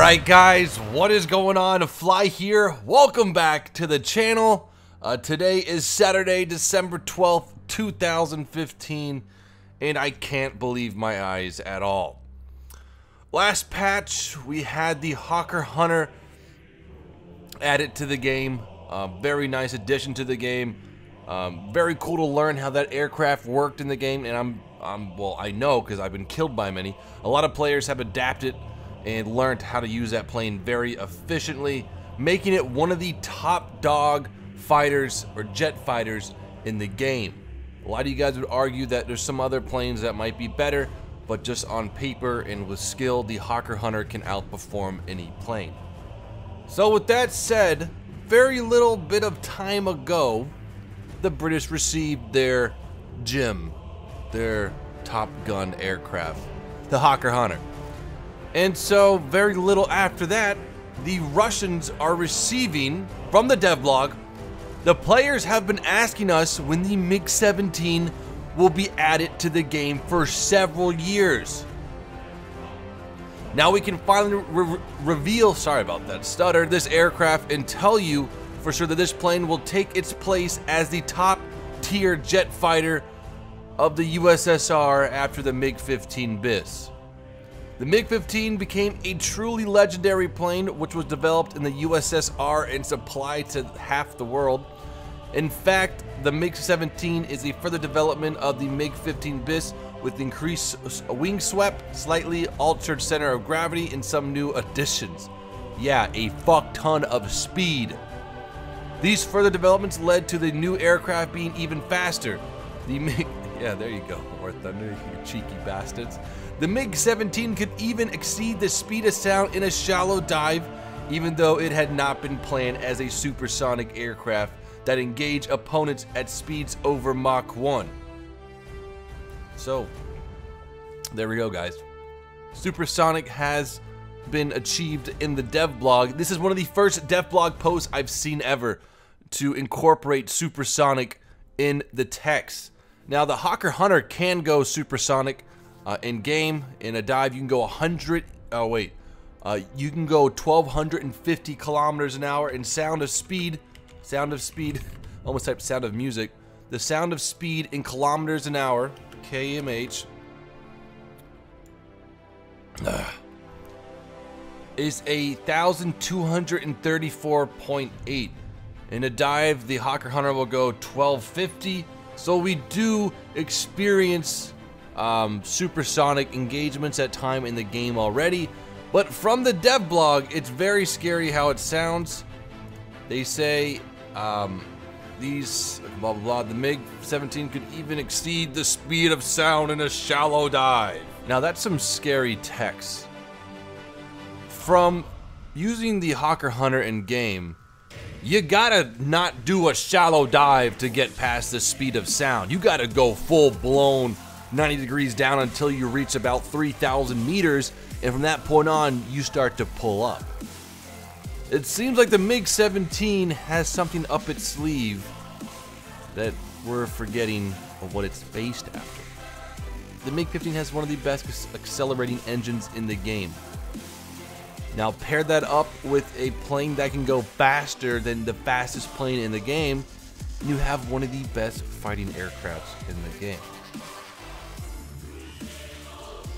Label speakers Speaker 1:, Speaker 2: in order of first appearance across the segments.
Speaker 1: Alright guys, what is going on? Fly here. Welcome back to the channel. Today is Saturday, December 12th, 2015, and I can't believe my eyes at all. Last patch, we had the Hawker Hunter added to the game. Very nice addition to the game. Very cool to learn how that aircraft worked in the game, and well, I know because I've been killed by many. A lot of players have adapted and learned how to use that plane very efficiently, making it one of the top dog fighters or jet fighters in the game. A lot of you guys would argue that there's some other planes that might be better, but just on paper and with skill, the Hawker Hunter can outperform any plane. So with that said, very little bit of time ago, the British received their gem, their Top Gun aircraft, the Hawker Hunter. And so very little after that, the Russians are receiving, from the Devblog, the players have been asking us when the MiG-17 will be added to the game for several years. Now we can finally reveal, sorry about that stutter, this aircraft and tell you for sure that this plane will take its place as the top tier jet fighter of the USSR after the MiG-15 BIS. The MiG-15 became a truly legendary plane which was developed in the USSR and supplied to half the world. In fact, the MiG-17 is a further development of the MiG-15 BIS with increased wing swept, slightly altered center of gravity, and some new additions. Yeah, a fuck ton of speed. These further developments led to the new aircraft being even faster. The MiG, yeah, there you go, War Thunder, you cheeky bastards. The MiG-17 could even exceed the speed of sound in a shallow dive, even though it had not been planned as a supersonic aircraft that engaged opponents at speeds over Mach 1. So, there we go, guys. Supersonic has been achieved in the Devblog. This is one of the first Devblog posts I've seen ever to incorporate supersonic in the text. Now, the Hawker Hunter can go supersonic in game. In a dive, you can go you can go 1,250 kilometers an hour. In sound of speed, almost type sound of music. The sound of speed in kilometers an hour, kmh, is 1,234.8. In a dive, the Hawker Hunter will go 1,250. So we do experience supersonic engagements at time in the game already. But from the Devblog, it's very scary how it sounds. They say these blah blah blah. The MiG-17 could even exceed the speed of sound in a shallow dive. Now that's some scary text. From using the Hawker Hunter in game, you gotta not do a shallow dive to get past the speed of sound. You gotta go full blown 90 degrees down until you reach about 3,000 meters, and from that point on, you start to pull up. It seems like the MiG-17 has something up its sleeve that we're forgetting of what it's based after. The MiG-15 has one of the best accelerating engines in the game. Now pair that up with a plane that can go faster than the fastest plane in the game, and you have one of the best fighting aircrafts in the game.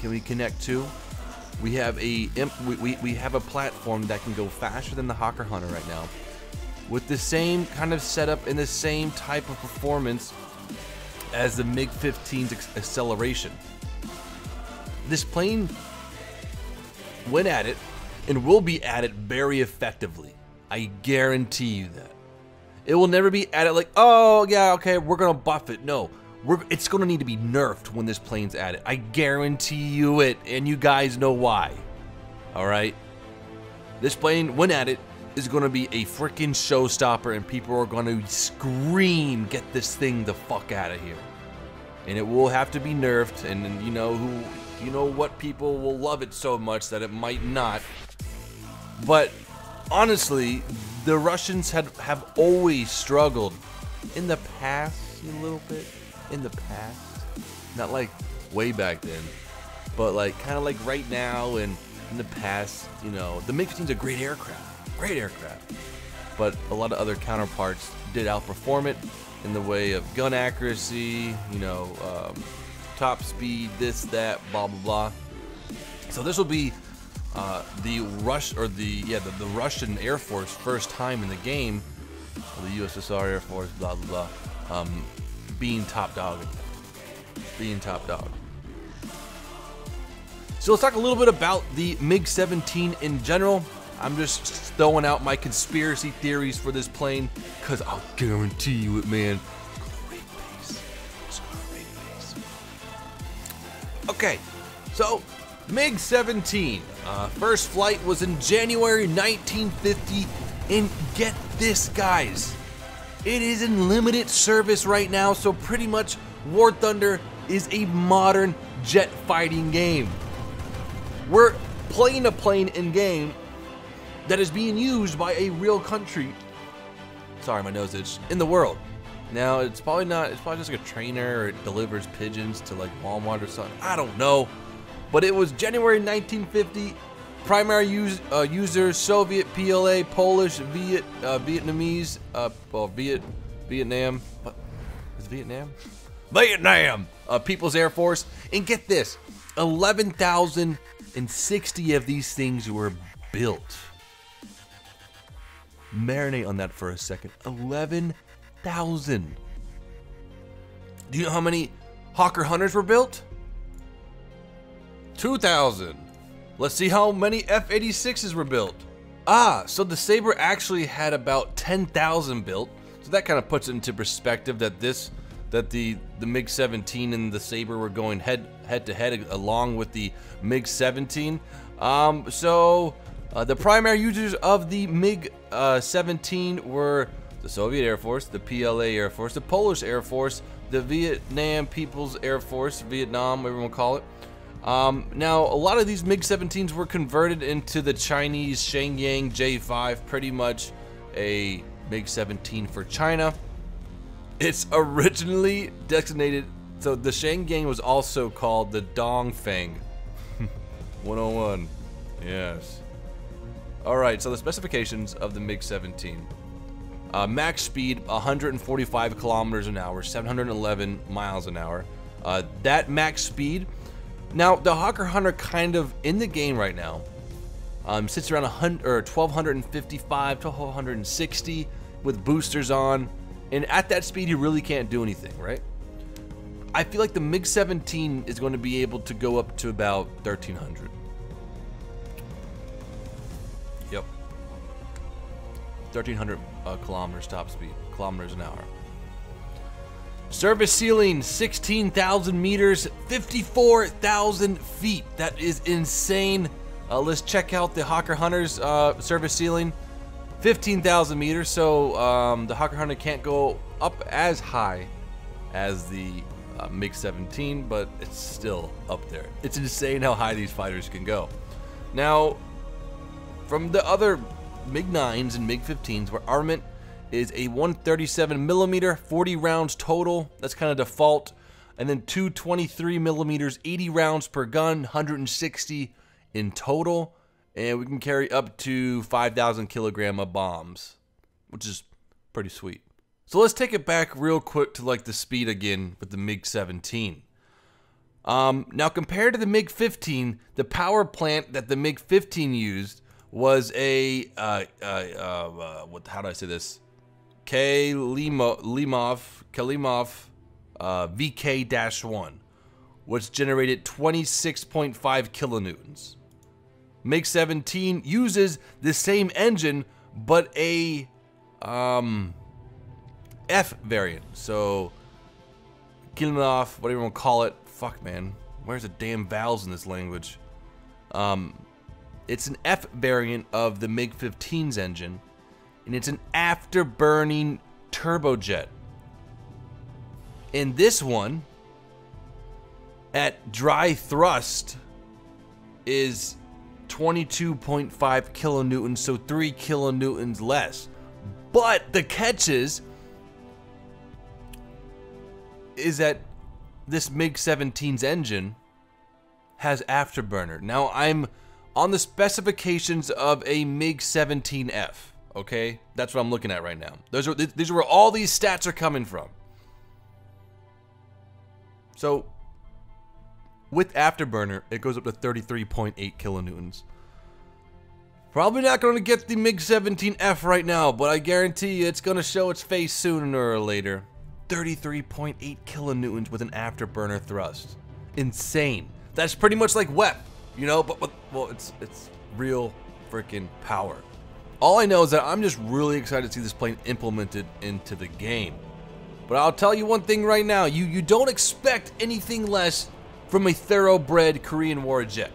Speaker 1: Can we connect to? We have a platform that can go faster than the Hawker Hunter right now, with the same kind of setup and the same type of performance as the MiG-15's acceleration. This plane went at it and will be at it very effectively. I guarantee you that. It will never be at it like, oh yeah, okay, we're gonna buff it. No, it's gonna need to be nerfed when this plane's at it. I guarantee you it, and you guys know why. Alright? This plane, when at it, is gonna be a freaking showstopper, and people are gonna scream, get this thing the fuck out of here. And it will have to be nerfed, and you know what people will love it so much that it might not. But honestly, the Russians have always struggled in the past, a little bit. In the past, not like way back then, but like kind of like right now and in the past, you know, the MiG-17 is a great aircraft, but a lot of other counterparts did outperform it in the way of gun accuracy, you know, top speed, this, that, blah, blah, blah. So this will be the Russian Air Force first time in the game, or the USSR Air Force, blah, blah, blah, being top dog. So let's talk a little bit about the MiG-17 in general. I'm just throwing out my conspiracy theories for this plane, because I'll guarantee you it, man. It's a great base. Okay, so MiG-17. First flight was in January 1950, and get this, guys. It is in limited service right now, so pretty much War Thunder is a modern jet fighting game. We're playing a plane in game that is being used by a real country. Sorry, my nose itched. In the world. Now, it's probably just like a trainer, or it delivers pigeons to like Walmart or something. I don't know. But it was January 1950. Primary users: Soviet, PLA, Polish, Vietnamese, Vietnam. What is Vietnam? Vietnam. People's Air Force. And get this, 11,060 of these things were built. Marinate on that for a second. 11,000. Do you know how many Hawker Hunters were built? 2,000. Let's see how many F-86s were built. So the Sabre actually had about 10,000 built. So that kind of puts it into perspective that the MiG-17 and the Sabre were going head to head along with the MiG-17. The primary users of the MiG-17 were the Soviet Air Force, the PLA Air Force, the Polish Air Force, the Vietnam People's Air Force, Vietnam, whatever you want to call it. Now, a lot of these MiG-17s were converted into the Chinese Shenyang J5, pretty much a MiG-17 for China. It's originally designated, so the Shenyang was also called the Dongfeng 101. Yes. Alright, so the specifications of the MiG-17. Max speed 145 kilometers an hour, 711 miles an hour. That max speed. Now, the Hawker Hunter kind of in the game right now sits around 1,255 to 1,260 with boosters on, and at that speed you really can't do anything, right? I feel like the MiG-17 is going to be able to go up to about 1,300. Yep. 1,300 kilometers top speed, kilometers an hour. Service ceiling, 16,000 meters, 54,000 feet. That is insane. Let's check out the Hawker Hunter's service ceiling, 15,000 meters. So the Hawker Hunter can't go up as high as the MiG-17, but it's still up there. It's insane how high these fighters can go. Now, from the other MiG-9s and MiG-15s, where armament is a 137 millimeter, 40 rounds total. That's kind of default. And then 223 millimeters, 80 rounds per gun, 160 in total. And we can carry up to 5,000 kilogram of bombs, which is pretty sweet. So let's take it back real quick to like the speed again with the MiG-17. Now compared to the MiG-15, the power plant that the MiG-15 used was a, how do I say this? Kalimov VK-1, which generated 26.5 kilonewtons. MiG-17 uses the same engine, but a F variant. So Kalimov, whatever you want to call it. Fuck, man. Where's the damn vowels in this language? It's an F variant of the MiG-15's engine, and it's an afterburning turbojet. And this one, at dry thrust, is 22.5 kilonewtons, so 3 kilonewtons less. But the catch is that this MiG-17's engine has afterburner. Now, I'm on the specifications of a MiG-17F. Okay, that's what I'm looking at right now. These are where all these stats are coming from. So with Afterburner, it goes up to 33.8 kilonewtons. Probably not going to get the MiG-17F right now, but I guarantee you it's going to show its face sooner or later. 33.8 kilonewtons with an Afterburner thrust. Insane. That's pretty much like WEP, you know, but well, it's real freaking power. All I know is that I'm just really excited to see this plane implemented into the game. But I'll tell you one thing right now, you don't expect anything less from a thoroughbred Korean War jet.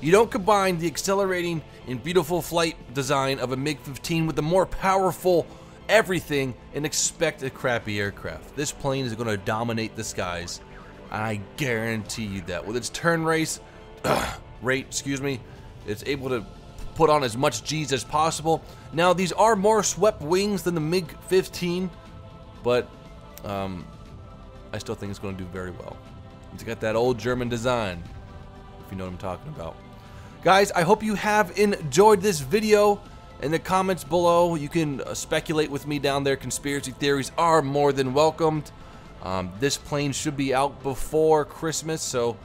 Speaker 1: You don't combine the accelerating and beautiful flight design of a MiG-15 with the more powerful everything and expect a crappy aircraft. This plane is going to dominate the skies, and I guarantee you that. With its turn rate, it's able to put on as much G's as possible. Now, these are more swept wings than the MiG-15, but I still think it's going to do very well. It's got that old German design, if you know what I'm talking about. Guys, I hope you have enjoyed this video. In the comments below, you can speculate with me down there. Conspiracy theories are more than welcomed. This plane should be out before Christmas, so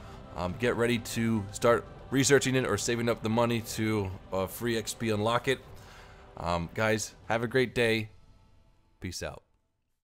Speaker 1: get ready to start researching it or saving up the money to free XP unlock it. Guys, have a great day. Peace out.